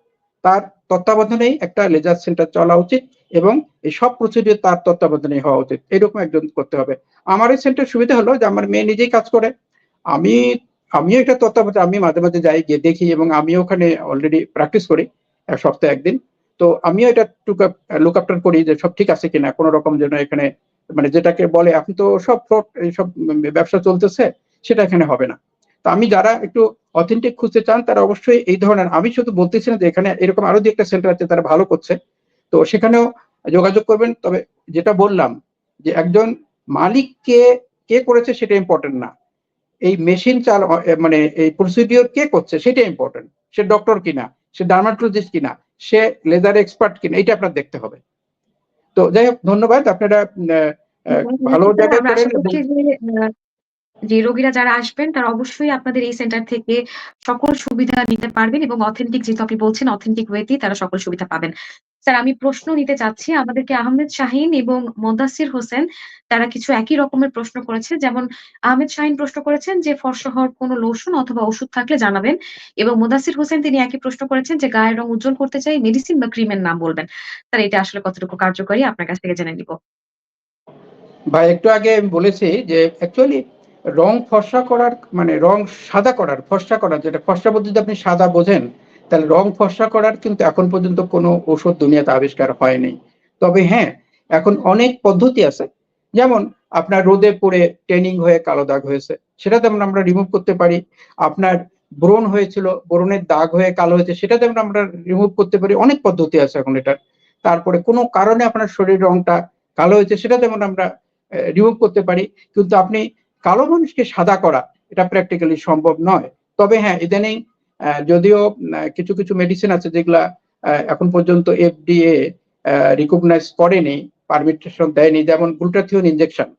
তার তত্ত্বাবধানেই একটা লেজার সেন্টার চলা উচিত এবং এই সব প্রসিডিউর তার তত্ত্বাবধানে হওয়া উচিত। এরকম একজন করতে হবে। আমার এই সেন্টার সুবিধা হলো যে আমার মেয়ে নিজেই কাজ করে, আমি আমিও এটা তত্ত্বাবধান, আমি মাঝে মাঝে যাই, গিয়ে দেখি, এবং আমিও ওখানে অলরেডি প্র্যাকটিস করি এক সপ্তাহে একদিন। তো আমিও এটা লুক আফটার করি যে সব ঠিক আছে কিনা, কোনো রকম যেন এখানে মানে যেটাকে বলে এখন তো সব ফ্রড এইসব ব্যবসা চলতেছে, সেটা এখানে হবে না। তো আমি যারা একটু অথেন্টিক খুঁজতে চান তারা অবশ্যই এই ধরনের, আমি শুধু বলতেছি না যে এখানে এরকম আরো যে একটা সেন্টার আছে তারা ভালো করছে, তো সেখানেও যোগাযোগ করবেন। তবে যেটা বললাম যে একজন মালিক কে কে করেছে সেটা ইম্পর্টেন্ট না, এই মেশিন মানে এই প্রসিডিওর কে করছে সেটা ইম্পর্টেন্ট। সে ডক্টর কিনা, সে ডার্মাটোলজিস্ট কিনা, সে লেজার এক্সপার্ট কিনা, এটা আপনার দেখতে হবে। তো যাই হোক, ধন্যবাদ। আপনারা ভালো জায়গায় আমরা করেন আশা এবং করছি যে রোগীরা যারা আসবেন তারা অবশ্যই আপনাদের এই সেন্টার থেকে সকল সুবিধা নিতে পারবেন এবং অথেন্টিক, যেহেতু আপনি বলছেন অথেন্টিক ওয়েতেই তারা সকল সুবিধা পাবেন। স্যার, আমি প্রশ্ন নিতে চাচ্ছি, আমাদেরকে আহমেদ শাহীন এবং মোদাচ্ছির হোসেন তারা কিছু একই রকমের প্রশ্ন করেছে। যেমন আহমেদ শাহীন প্রশ্ন করেছেন যে ফর্সা হওয়ার কোনো লোশন অথবা ওষুধ থাকলে জানাবেন, এবং মোদাচ্ছির হোসেন তিনি একই প্রশ্ন করেছেন যে গায়ের রং উজ্জ্বল করতে চাই, মেডিসিন বা ক্রিমের নাম বলবেন। স্যার, এটা আসলে কতটুকু কার্যকরী আপনার কাছ থেকে জেনে নিব। ভাই একটু আগে আমি বলেছি যে অ্যাকচুয়ালি রং ফর্সা করার মানে রং সাদা করার, ফর্সা করার, যেটা ফর্সা বলতে যদি আপনি সাদা বোঝেন, তাহলে রং ফর্সা করার কিন্তু এখন পর্যন্ত কোনো ওষুধ দুনিয়াতে আবিষ্কার হয়নি। তবে হ্যাঁ, এখন অনেক পদ্ধতি আছে। যেমন আপনার রোদে পড়ে ট্যানিং হয়ে কালো দাগ হয়েছে, সেটা যেমন আমরা রিমুভ করতে পারি। আপনার ব্রণ হয়েছিল, ব্রণের দাগ হয়ে কালো হয়েছে, সেটা যেমন আমরা রিমুভ করতে পারি। অনেক পদ্ধতি আছে এখন এটার। তারপরে কোনো কারণে আপনার শরীর রংটা কালো হয়েছে, সেটা যেমন আমরা রিমুভ করতে পারি। কিন্তু আপনি কালো মানুষকে সাদা করা, এটা প্র্যাকটিক্যালি সম্ভব নয়। তবে হ্যাঁ, ইদানিং যদিও কিছু কিছু মেডিসিন আছে যেগুলা এখন পর্যন্ত FDA রিকগনাইজ করেনি, পারমিটেশন দেয়নি, যেমন গ্লুটাথিয়ন ইনজেকশন।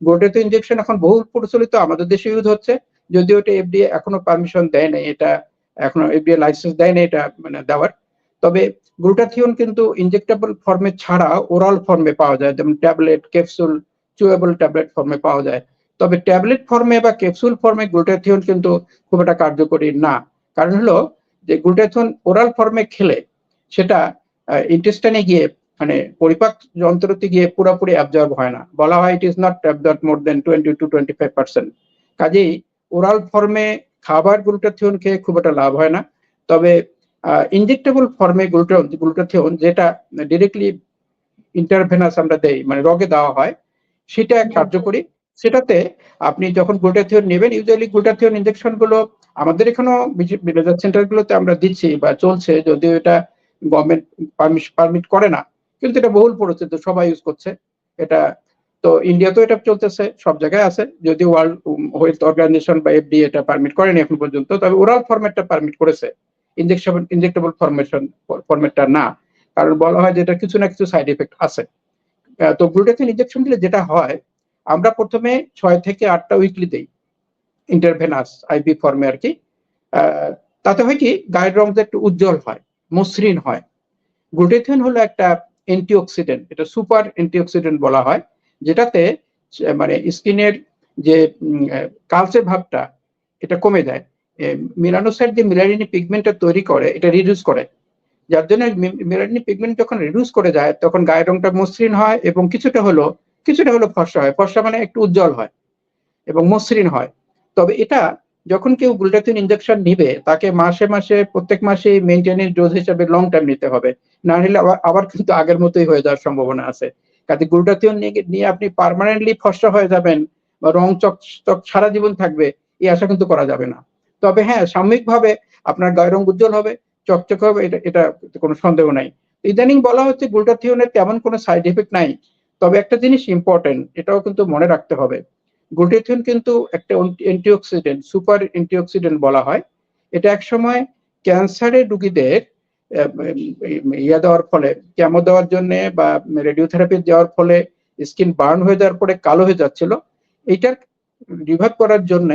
গ্লুটাথিয়ন ইনজেকশন এখন বহু প্রচলিত, আমাদের দেশে ইউজ হচ্ছে, যদিও এটা FDA এখনো পারমিশন দেয় নাই, এটা এখনো FDA লাইসেন্স দেয় নাই এটা মানে দেওয়ার। তবে গ্লুটাথিয়ন কিন্তু ইনজেক্টেবল ফর্মে ছাড়া ওরাল ফর্মে পাওয়া যায়, যেমন ট্যাবলেট, ক্যাপসুল, চুয়েবল ট্যাবলেট ফর্মে পাওয়া যায়। তবে ট্যাবলেট ফর্মে বা ক্যাপসুল ফর্মে গ্লুটাথিয়ন কিন্তু খুব একটা কার্যকরী না। কারণ হলো যে গ্লুটাথিয়ন ওরাল ফর্মে খেলে সেটা ইন্টেস্টাইনে গিয়ে মানে পরিপাক যন্ত্রতে গিয়ে পুরোপুরি অ্যাবজর্ব হয় না। বলা হয় it is not absorb more than 20 to 25%। কাজেই ওরাল ফর্মে খাবার গ্লুটাথিয়ন খেয়ে খুব একটা লাভ হয় না। তবে ইনজেক্টেবল ফর্মে গ্লুটাথিয়ন যেটা ডিরেক্টলি ইন্টারভেনাস আমরা দেই, মানে রগে দেওয়া হয়, সেটা কার্যকরী। সেটাতে আপনি যখন গ্লুটাথিয়ন নেবেন, ইউজুয়ালি গ্লুটাথিয়ন ইনজেকশন গুলো আমাদের এখানেও রিসার্চ সেন্টার গুলোতে আমরা দিচ্ছি বা চলছে, যদিও এটা গভর্নমেন্ট পারমিট করে না, কিন্তু এটা বহুল পরিচিত, সবাই ইউজ করছে এটা। তো ইন্ডিয়াতেও এটা চলতেছে, সব জায়গায় আছে, যদিও ওয়ার্ল্ড হেলথ অর্গানাইজেশন বা FDA এটা পারমিট করেনি এখন পর্যন্ত। তবে ওরাল ফরম্যাটটা পারমিট করেছে, ইনজেক্টেবল ফরম্যাটটা না। কারণ বলা হয় যে এটা কিছু না কিছু সাইড এফেক্ট আছে। তো গ্লুটাথিয়ন ইনজেকশন দিলে যেটা হয়, আমরা প্রথমে 6 থেকে 8টা উইকলি দেই, ইন্টারভেনাস আইভি ফর্মে আর কি। তাতে হয় কি, গায়ের রংটা একটু উজ্জ্বল হয়, মসৃণ হয়। গ্লুটাথিয়ন হলো একটা অ্যান্টিঅক্সিডেন্ট, এটা সুপার অ্যান্টিঅক্সিডেন্ট বলা হয়, যেটাতে মানে স্কিনের যে কালচে ভাবটা এটা কমে যায়। মেলানোসাইট যে মেলানিন পিগমেন্টটা তৈরি করে, এটা রিডিউস করে, যার জন্য মেলানিন পিগমেন্ট যখন রিডিউস করে যায় তখন গায়ের রংটা মসৃণ হয় এবং কিছুটা হলো ফর্সা হয়। ফর্সা মানে একটু উজ্জ্বল হয় এবং মসৃণ হয়। তবে এটা যখন কেউ গ্লুটাথিয়ন ইনজেকশন নিবে, তাকে মাসে মাসে প্রত্যেক মাসে মেইনটেনেন্স ডোজ হিসেবে লং টাইম নিতে হবে, না নিলে আবার কিন্তু আগের মতোই হয়ে যাওয়ার সম্ভাবনা আছে। কাজে গ্লুটাথিয়ন নিয়ে আপনি পার্মানেন্টলি ফর্সা হয়ে যাবেন বা রং চক সারা জীবন থাকবে, এই আশা কিন্তু করা যাবে না। তবে হ্যাঁ, সাময়িকভাবে আপনার গায়ের রং উজ্জ্বল হবে, চকচকে হবে, এটা কোনো সন্দেহ নাই। ইদানিং বলা হচ্ছে গ্লুটাথিয়নের তেমন কোনো সাইড এফেক্ট নাই। তবে একটা জিনিস ইম্পর্টেন্ট, এটাও কিন্তু মনে রাখতে হবে গ্লুটাথিয়ন কিন্তু একটা অ্যান্টিঅক্সিডেন্ট, সুপার অ্যান্টিঅক্সিডেন্ট বলা হয়। এটা একসময় ক্যান্সারের রোগীদের ইয়া দেওয়ার ফলে, কেমো দেওয়ার জন্য বা রেডিওথেরাপি দেওয়ার ফলে স্কিন বার্ন হয়ে যাওয়ার পরে কালো হয়ে যাচ্ছিল, এইটার রিভাইভ করার জন্য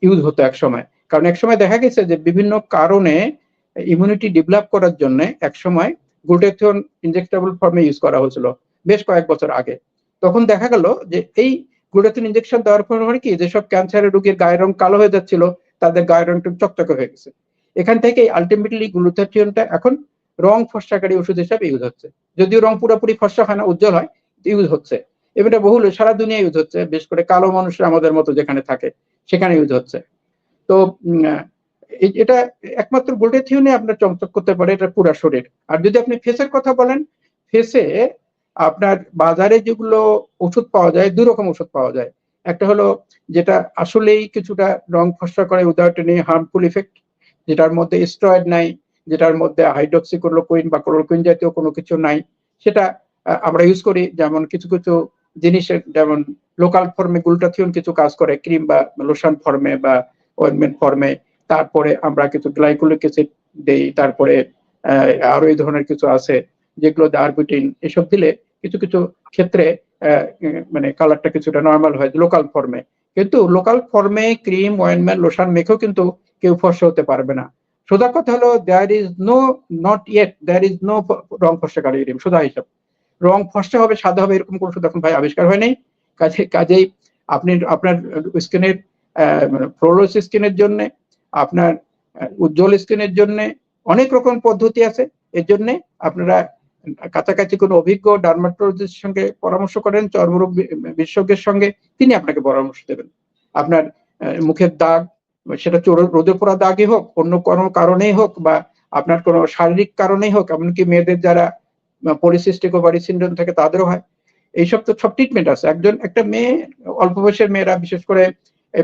ইউজ হতো এক সময়। কারণ এক সময় দেখা গেছে যে বিভিন্ন কারণে ইমিউনিটি ডেভেলপ করার জন্য এক সময় গ্লুটাথিয়ন ইনজেক্টেবল ফর্মে ইউজ করা হয়েছিল বেশ কয়েক বছর আগে। তখন দেখা গেল যে এই গ্লুটাথিয়ন ইনজেকশন দেওয়ার ফলে কি, যেসব ক্যান্সারের রোগীর গায়ের রং কালো হয়ে যাচ্ছিল তাদের গায়ের রংটা চকচকে হয়ে গেছে। এখান থেকে আলটিমেটলি গ্লুটাথিয়নটা এখন রং ফর্সাকারী ওষুধ হিসাবে ইউজ হচ্ছে। যদিও রং পুরোপুরি ফর্সা হয় না, উজ্জ্বল হয়, ইউজ হচ্ছে। এটা বহুল সারা দুনিয়া ইউজ হচ্ছে, বিশেষ করে কালো মানুষরা আমাদের মতো যেখানে থাকে সেখানে ইউজ হচ্ছে। তো এটা একমাত্র গ্লুটাথিয়নে আপনার চমচক করতে পারে এটা পুরো শরীর। আর যদি আপনি ফেসের কথা বলেন, ফেসে আপনার বাজারে যেগুলো ওষুধ পাওয়া যায়, দুই রকম ওষুধ পাওয়া যায়। একটা হলো যেটা আসলেই কিছুটা রং ফর্সা করে উইদাউট এনি হার্মফুল ইফেক্ট, যেটার মধ্যে স্টেরয়েড নাই, যেটার মধ্যে হাইড্রোক্সিক্লোরোকুইন বা ক্লোরোকুইন জাতীয় কোনো কিছু নাই, সেটা আমরা ইউজ করি। যেমন কিছু কিছু জিনিসের, যেমন লোকাল ফর্মে গ্লুটাথিয়ন কিছু কাজ করে, ক্রিম বা লোশন ফর্মে বা অয়েন্টমেন্ট ফর্মে। তারপরে আমরা কিছু গ্লাইকোলিক অ্যাসিড দেই, তারপরে আরো এই ধরনের কিছু আছে যেগুলো আরবিটিন, এসব দিলে কিছু কিছু ক্ষেত্রে মানে কালারটা কিছুটা নর্মাল হয় লোকাল ফর্মে। কিন্তু লোকাল ফর্মে ক্রিম, অয়েন্টমেন্ট, লোশন মেখেও কিন্তু কেউ ফর্সা হতে পারবে না। সোজা কথা হলো দেয়ার ইজ নো রং ফর্সাকারী ক্রিম। সোজা হিসাব, রং ফর্সা হবে সাদা হবে এরকম কোনো ওষুধ এখন ভাই আবিষ্কার হয় নাই। কাজেই আপনি আপনার স্কিনের ফ্লোরোস স্কিনের জন্য, আপনার উজ্জ্বল স্কিনের জন্য অনেক রকম পদ্ধতি আছে। এর জন্য আপনারা কাছাকাছি কোনো অভিজ্ঞ ডার্মাটোলজিস্টের সঙ্গে পরামর্শ করেন, চর্মরোগ বিশেষজ্ঞের সঙ্গে, তিনি আপনাকে পরামর্শ দেবেন। আপনার মুখের দাগ, সেটা রোদে পোড়া দাগই হোক, অন্য কোনো কারণেই হোক, বা আপনার কোনো শারীরিক কারণেই হোক, এমনকি মেয়েদের যারা পলিসিস্টিক ওভারি সিনড্রোম থাকে তাদেরও হয়। এইসব তো সব ট্রিটমেন্ট আছে। একটা মেয়ে, অল্প বয়সের মেয়েরা, বিশেষ করে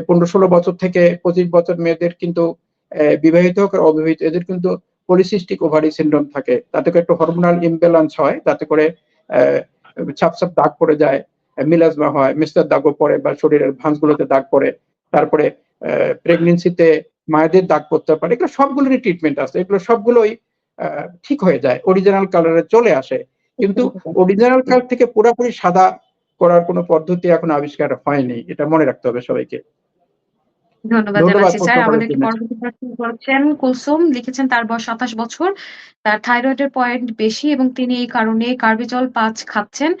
15-16 বছর থেকে 25 বছর মেয়েদের কিন্তু বিবাহিত হোক আর অবিবাহিত, এদের কিন্তু পলিসিস্টিক ওভারি সিনড্রোম থাকে। তাতে করে একটা হরমোনাল ইমব্যালেন্স হয়, তাতে করে ছাপ ছাপ দাগ পড়ে যায়, মিলাজমা হয়, মিস্টার দাগও পড়ে, বা শরীরের ভাঁজগুলোতে দাগ পড়ে। তারপরে প্রেগনেন্সিতে মায়েদের দাগ পড়তে পারে। এগুলো সবগুলোরই ট্রিটমেন্ট আছে, এগুলো সবগুলোই ঠিক হয়ে যায়, অরিজিনাল কালারে চলে আসে। কিন্তু অরিজিনাল কালার থেকে পুরোপুরি সাদা করার কোনো পদ্ধতি এখন আবিষ্কার হয়নি, এটা মনে রাখতে হবে সবাইকে। ধন্যবাদ ধন্যবাদ জানাচ্ছি প্রশ্ন স্যার। করার আমাদেরকে জন্য। পরবর্তী প্রশ্ন করেছেন কুলসুম, লিখেছেন তার বয়স 27 বছর। তার থাইরয়েডের পয়েন্ট বেশি এবং তিনি এই কারণে কার্বিজল 5 খাচ্ছেন।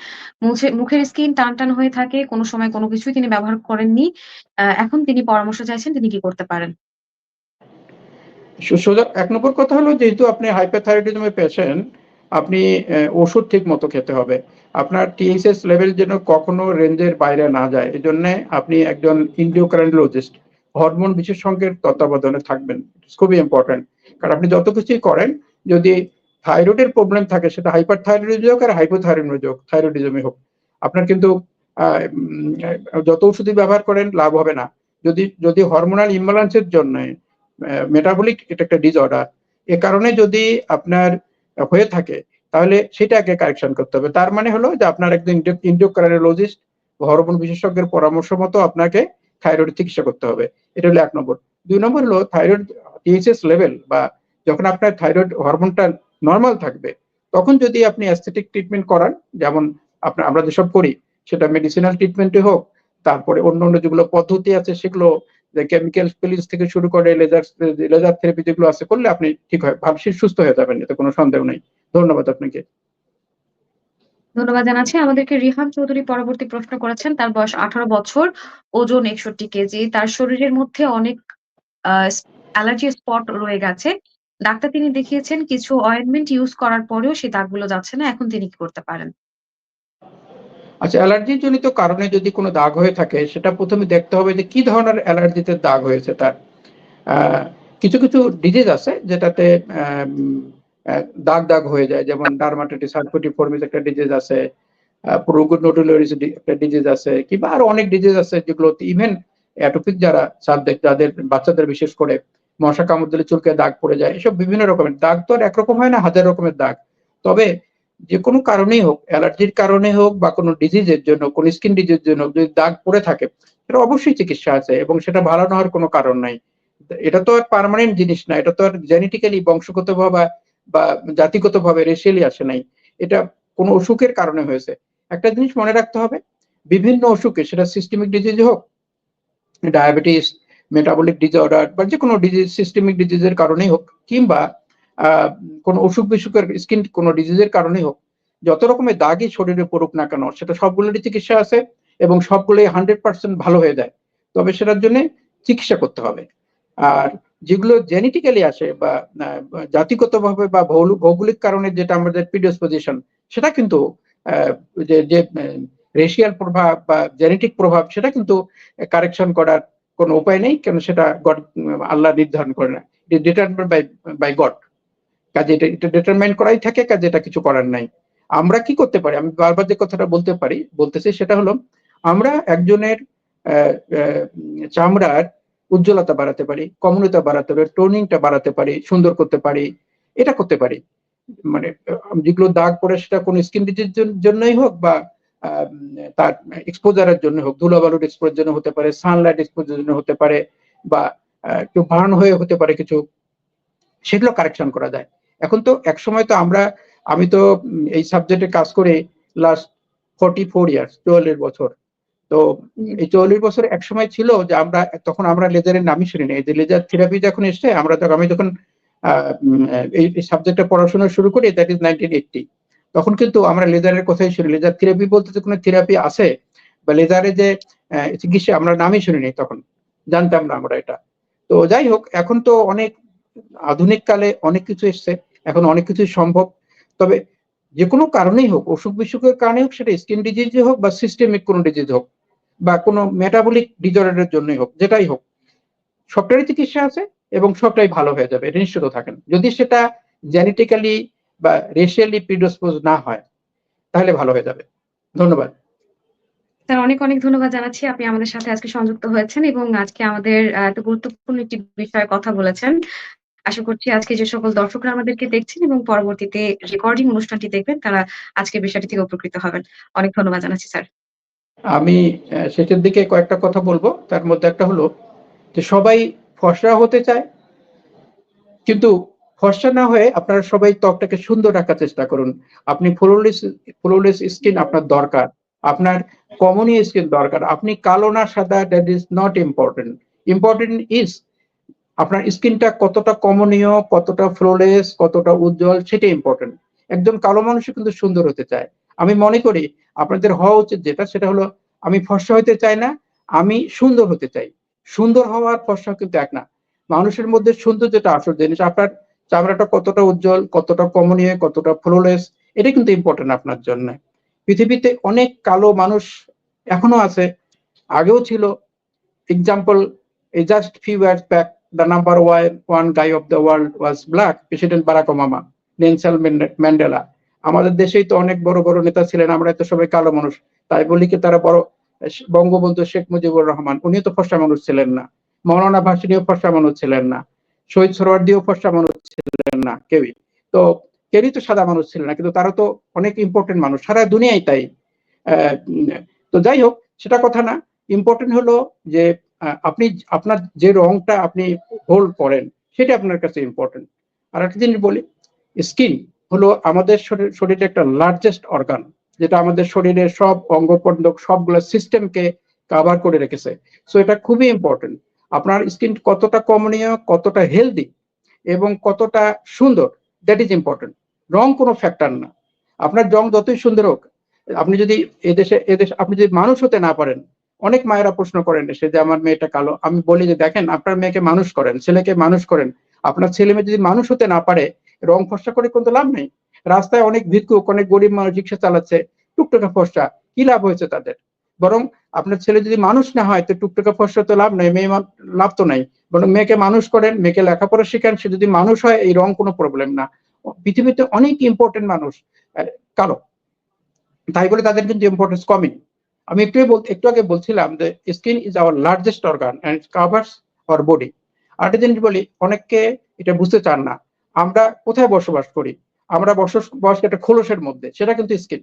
মুখের স্কিন টান হয়ে থাকে। কোনো সময় কোনো কিছুই তিনি ব্যবহার করেননি। এখন তিনি পরামর্শ চাইছেন, তিনি কি করতে পারেন? সোজা ১ নম্বর কথা হলো, যেহেতু আপনি হাইপারথাইরয়েডিজমের পেশেন্ট, আপনি ওষুধ ঠিক মতো খেতে হবে। আপনার TSH লেভেল যেন কখনো রেঞ্জের বাইরে না যায়। এজন্য আপনি একজন এন্ডোক্রাইনোলজিস্ট, হরমোন বিশেষজ্ঞের তত্ত্বাবধানে থাকবেন। খুবই ইম্পর্টেন্ট। কারণ আপনি যত কিছুই করেন, যদি থাইরয়েডের প্রবলেম থাকে, সেটা হাইপারথাইরয়েডিজম হোক আর থাইরয়েডিজমই হোক, আপনার কিন্তু যত ওষুধই ব্যবহার করেন লাভ হবে না। যদি হরমোনাল ইমব্যালেন্সের জন্য, মেটাবলিক এটা একটা ডিসঅর্ডার, এ কারণে যদি আপনার হয়ে থাকে, তাহলে সেটাকে কারেকশন করতে হবে। তার মানে হলো যে আপনার একজন এন্ডোক্রাইনোলজিস্ট, হরমোন বিশেষজ্ঞের পরামর্শ মতো আপনাকে থাইরয়েড চিকিৎসা করতে হবে। এটা হলো ১ নম্বর। ২ নম্বর হলো থাইরয়েড TSH লেভেল, বা যখন আপনার থাইরয়েড হরমোনটা নরমাল থাকবে, তখন যদি আপনি অ্যাস্থেটিক ট্রিটমেন্ট করান, যেমন আমরা যেসব করি, সেটা মেডিসিনাল ট্রিটমেন্টই হোক, তারপরে অন্য যেগুলো পদ্ধতি আছে সেগুলো, যে কেমিক্যাল পেলিংস থেকে শুরু করে লেজার থেরাপি যেগুলো আছে, করলে আপনি ঠিক হয় সুস্থ হয়ে যাবেন, এতে কোনো সন্দেহ নেই। ধন্যবাদ আপনাকে। ধন্যবাদ জানাচ্ছি। আমাদেরকে রিহান চৌধুরী পরবর্তী প্রশ্ন করেছেন। তার বয়স 18 বছর, ওজন 61 কেজি। তার শরীরের মধ্যে অনেক আ অ্যালার্জি স্পট রয়ে গেছে। ডাক্তার তিনি দেখিয়েছেন, কিছু অয়েন্টমেন্ট ইউজ করার পরেও সেই দাগগুলো যাচ্ছে না। এখন তিনি কি করতে পারেন? আচ্ছা, অ্যালার্জি জনিত কারণে যদি কোনো দাগ হয়ে থাকে, সেটা ১ম এ দেখতে হবে যে কি ধরনের অ্যালার্জিতে দাগ হয়েছে তার। আ কিছু কিছু ডিজিজ আছে যেটাতে আম অ্যা দাগ হয়ে যায়। যেমন ডার্মাটাইটিস হার্পিটিফর্মিস একটা ডিজিজ আছে, প্রোগুড নোডুলারিস একটা ডিজিজ আছে, কিংবা আরো অনেক ডিজিজ আছে যেগুলোতে ইভেন অ্যাটোপিক যারা সাবজেক্ট, যাদের বাচ্চাদের বিশেষ করে মশা কামড় দিলে চুলকে দাগ পড়ে যায়। এসব বিভিন্ন রকমের দাগ, তো আর একরকম হয় না, হাজার রকমের দাগ। তবে যে কোনো কারণেই হোক, অ্যালার্জির কারণে হোক বা কোনো ডিজিজের জন্য, কোনো স্কিন ডিজিজের জন্য যদি দাগ পড়ে থাকে, সেটা অবশ্যই চিকিৎসা আছে এবং সেটা ভালো না হওয়ার কোনো কারণ নাই। এটা তো আর পার্মানেন্ট জিনিস না, এটা তো আর জেনেটিক্যালি বংশগতভাবে বা জাতিগতভাবে রেশিয়ালি আসে নাই। এটা কোনো অসুখের কারণে হয়েছে। একটা জিনিস মনে রাখতে হবে, বিভিন্ন অসুখে, সেটা সিস্টেমিক ডিজিজ হোক, ডায়াবেটিস, মেটাবলিক ডিসঅর্ডার বা যেকোনো ডিজিজ, সিস্টেমিক ডিজিজের কারণেই হোক, কিংবা কোনো অসুখ-বিসুখের স্কিন কোনো ডিজিজের কারণেই হোক, যত রকমের দাগই শরীরে পড়ুক না কেন, সেটা সবগুলোরই চিকিৎসা আছে এবং সবগুলোই 100% ভালো হয়ে যায়। তবে সেটার জন্যে চিকিৎসা করতে হবে। আর যেগুলো জেনেটিক্যালি আসে বা জাতিগতভাবে বা ভৌগোলিক কারণে যেটা আমাদের প্রিডিসপোজিশন, সেটা কিন্তু যে রেশিয়াল প্রভাব বা জেনেটিক প্রভাব, সেটা কিন্তু কারেকশন করার কোনো উপায় নেই, কেন সেটা গড, আল্লাহ নির্ধারণ করে না। ইট ডিটারমাইন্ড বাই গড। কাজে এটা ডিটারমাইন করাই থাকে, কাজে এটা কিছু করার নাই। আমরা কি করতে পারি, আমি বারবার যে কথাটা বলতেছি সেটা হলো, আমরা একজনের চামড়ার উজ্জ্বলতা বাড়াতে পারি, কমনীয়তা বাড়াতে পারি, টোনিংটা বাড়াতে পারি, সুন্দর করতে পারি, এটা করতে পারি। মানে যেগুলো দাগ পড়ে, সেটা কোনো স্কিন ডিজিজের জন্যই হোক বা তার এক্সপোজারের জন্য হোক, ধুলাবালুর এক্সপোজার জন্য হতে পারে, সানলাইট এক্সপোজার জন্য হতে পারে, বা একটু বার্ন হয়ে হতে পারে কিছু, সেগুলো কারেকশন করা যায়। এখন তো একসময় তো আমি তো এই সাবজেক্টে কাজ করে লাস্ট 44 ইয়ার্স, 44 বছর। তো এই 44 বছর একসময় ছিল যে তখন আমরা লেজারের নামই শুনি না। এই যে লেজার থেরাপি যখন এসছে, আমি যখন এই সাবজেক্টে পড়াশোনা শুরু করি, দ্যাট ইজ 1980। তখন কিন্তু আমরা লেজারের কথাই শুনি। লেজার থেরাপি বলতে যে কোনো থেরাপি আছে বা লেজারে যে চিকিৎসা, আমরা নামই শুনিনি তখন, জানতাম না আমরা এটা। তো যাই হোক, এখন তো অনেক আধুনিক কালে অনেক কিছু এসছে, এখন অনেক কিছু সম্ভব। তবে যে কোনো কারণেই হোক, অসুখ-বিসুখের কারণে হোক, সেটা স্কিন ডিজিজ হোক বা সিস্টেমিক কোনো ডিজিজ হোক বা কোনো মেটাবলিক ডিসঅর্ডারের জন্যই হোক, যেটাই হোক, সবটারই চিকিৎসা আছে এবং সবটাই ভালো হয়ে যাবে, এটা নিশ্চিত থাকেন। যদি সেটা জেনেটিক্যালি বা রেশিয়ালি প্রিডিসপোজ না হয়, তাহলে ভালো হয়ে যাবে। ধন্যবাদ। স্যার, অনেক, অনেক ধন্যবাদ জানাচ্ছি। আপনি আমাদের সাথে আজকে সংযুক্ত হয়েছেন এবং আজকে আমাদের এত গুরুত্বপূর্ণ একটি বিষয়ে কথা বলেছেন। আশা করছি আজকে যে সকল দর্শকরা আমাদেরকে দেখছেন এবং পরবর্তীতে রেকর্ডিং অনুষ্ঠানটি দেখবেন, তারা আজকের বিষয়টি থেকে উপকৃত হবেন। অনেক ধন্যবাদ জানাচ্ছি স্যার। আমি শেষের দিকে কয়েকটা কথা বলবো। তার মধ্যে একটা হলো যে সবাই ফর্সা হতে চায়, কিন্তু ফর্সা না হয়ে আপনারা সবাই ত্বকটাকে সুন্দর রাখার চেষ্টা করুন। আপনি ফ্লোলেস স্কিন আপনার দরকার। আপনার কমনীয় স্কিন দরকার। আপনি কালো না সাদা, that is not important. Important is আপনার স্কিনটা কতটা কমনীয়, কতটা ফ্লোলেস, কতটা উজ্জ্বল, সেটাই ইম্পোর্টেন্ট। একজন কালো মানুষও কিন্তু সুন্দর হতে চায়। আমি মনে করি আপনাদের হওয়া উচিত যেটা, সেটা হলো, আমি ফর্সা হতে চাই না, আমি সুন্দর হতে চাই। সুন্দর হওয়া আর ফর্সা কিন্তু এক না। মানুষের মধ্যে সৌন্দর্যটা আসল জিনিস। আপনার চামড়াটা কতটা উজ্জ্বল, কতটা কমনীয়, কতটা ফ্লোলেস, এটা কিন্তু ইম্পোর্টেন্ট আপনার জন্য। পৃথিবীতে অনেক কালো মানুষ এখনো আছে, আগেও ছিল। Example, just few years back, the number one guy of the world was black, President Barack Obama, Nelson Mandela. আমাদের দেশেই তো অনেক বড় বড় নেতা ছিলেন, আমরা তো সবাই কালো মানুষ। তাই বলি কি তারা বড়? বঙ্গবন্ধু শেখ মুজিবুর রহমান, উনিও তো ফর্সা মানুষ ছিলেন না। মৌলানা ভাসানীও ফর্সা মানুষ ছিলেন না। শহীদ সোহরাওয়ার্দীও ফর্সা মানুষ ছিলেন না, কেউই। তো কেউই তো সাদা মানুষ ছিলেন না, কিন্তু তারা তো অনেক ইম্পর্টেন্ট মানুষ, সারা দুনিয়ায় তাই। তো যাই হোক, সেটা কথা না। ইম্পর্টেন্ট হলো যে আপনি আপনার যে রংটা আপনি হোল্ড করেন, সেটা আপনার কাছে ইম্পর্টেন্ট। আর একটা জিনিস বলি, স্কিন হলো আমাদের শরীরের একটা লার্জেস্ট অর্গান, যেটা আমাদের শরীরের সব অঙ্গ প্রত্যঙ্গ সবগুলো সিস্টেমকে কভার করে রেখেছে। সো এটা খুবই ইম্পর্টেন্ট। আপনার স্কিন কতটা কমনীয়, কতটা হেলদি এবং কতটা সুন্দর, দ্যাট ইজ ইম্পর্টেন্ট। রং কোনো ফ্যাক্টর না। আপনার রং যতই সুন্দর হোক, আপনি যদি এদেশে আপনি যদি মানুষ হতে না পারেন, অনেক মায়েরা প্রশ্ন করেন এসে যে আমার মেয়েটা কালো। আমি বলি যে দেখেন, আপনার মেয়েকে মানুষ করেন, ছেলেকে মানুষ করেন। আপনার ছেলে মেয়ে যদি মানুষ হতে না পারে, রং ফর্সা করে কোনো লাভ নেই। রাস্তায় অনেক ভিক্ষুক, অনেক গরিব মানুষ রিক্সা চালাচ্ছে, টুকটাকা ফর্সা, কি লাভ হয়েছে তাদের? বরং আপনার ছেলে যদি মানুষ না হয়, তো টুকটাকা ফর্সা তো লাভ নেই, লাভ তো নাই। বরং মেয়েকে মানুষ করেন, মেয়েকে লেখাপড়া শিখান, সে যদি মানুষ হয়, এই রং কোনো প্রবলেম না। পৃথিবীতে অনেক ইম্পর্টেন্ট মানুষ কালো, তাই বলে তাদের কিন্তু ইম্পর্টেন্স কমেনি। আমি একটু আগে বলছিলাম যে skin is our largest organ and it covers our body. আরেকটা জিনিস বলি, অনেককে এটা বুঝতে চান না, আমরা কোথায় বসবাস করি? আমরা বসবাস একটা খোলসের মধ্যে, সেটা কিন্তু skin.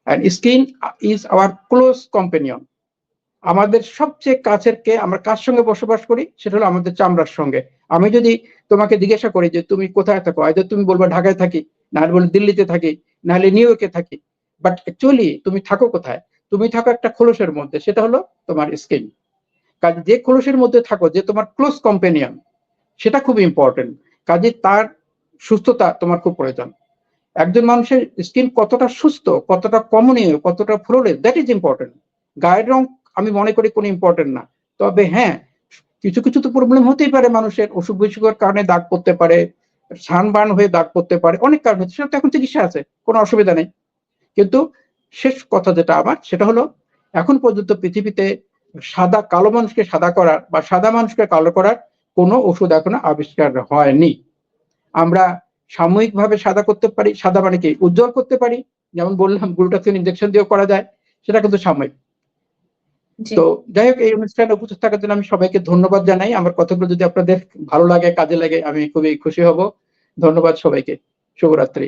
And skin is hour close companion. আমাদের সবচেয়ে কাছের কে আমরা কার সঙ্গে বসবাস করি, সেটা হলো আমাদের চামড়ার সঙ্গে। আমি যদি তোমাকে জিজ্ঞাসা করি যে তুমি কোথায় থাকো, হয়তো তুমি বলবা ঢাকায় থাকি, না বলে দিল্লিতে থাকি, নাহলে নিউ ইয়র্কে থাকি। বাট অ্যাকচুয়ালি তুমি থাকো কোথায়? তুমি থাকো একটা খোলসের মধ্যে, সেটা হলো তোমার স্কিন। কাজে যে খোলসের মধ্যে থাকো, যে তোমার ক্লোজ কম্পেনিয়ন, সেটা খুব ইম্পর্টেন্ট। কাজে তার সুস্থতা তোমার খুব প্রয়োজন। একজন মানুষের স্কিন কতটা সুস্থ, কতটা কমনীয়, কতটা ফ্লোলেস, দ্যাট ইজ ইম্পর্টেন্ট। গায়ের রং আমি মনে করি কোনো ইম্পর্টেন্ট না। তবে হ্যাঁ, কিছু কিছু তো প্রবলেম হতেই পারে, মানুষের অসুখ বিসুখের কারণে দাগ পড়তে পারে, সানবার্ন হয়ে দাগ পড়তে পারে, অনেক কারণ হচ্ছে, সেটা তো এখন চিকিৎসা আছে, কোনো অসুবিধা নেই। কিন্তু শেষ কথা যেটা আমার, সেটা হলো এখন পর্যন্ত পৃথিবীতে সাদা কালো মানুষকে সাদা করার বা সাদা মানুষকে কালো করার কোনো ওষুধ এখনো আবিষ্কার হয়নি। আমরা সাময়িকভাবে সাদা করতে পারি, সাদা মানে কি উজ্জ্বল করতে পারি, যেমন বললাম গ্লুটাথিয়ন ইনজেকশন দিয়েও করা যায়, সেটা কিন্তু সাময়িক। তো যাই হোক, এই অনুষ্ঠানে উপস্থিত থাকার জন্য আমি সবাইকে ধন্যবাদ জানাই। আমার কথাগুলো যদি আপনাদের ভালো লাগে, কাজে লাগে, আমি খুবই খুশি হব। ধন্যবাদ সবাইকে। শুভরাত্রি।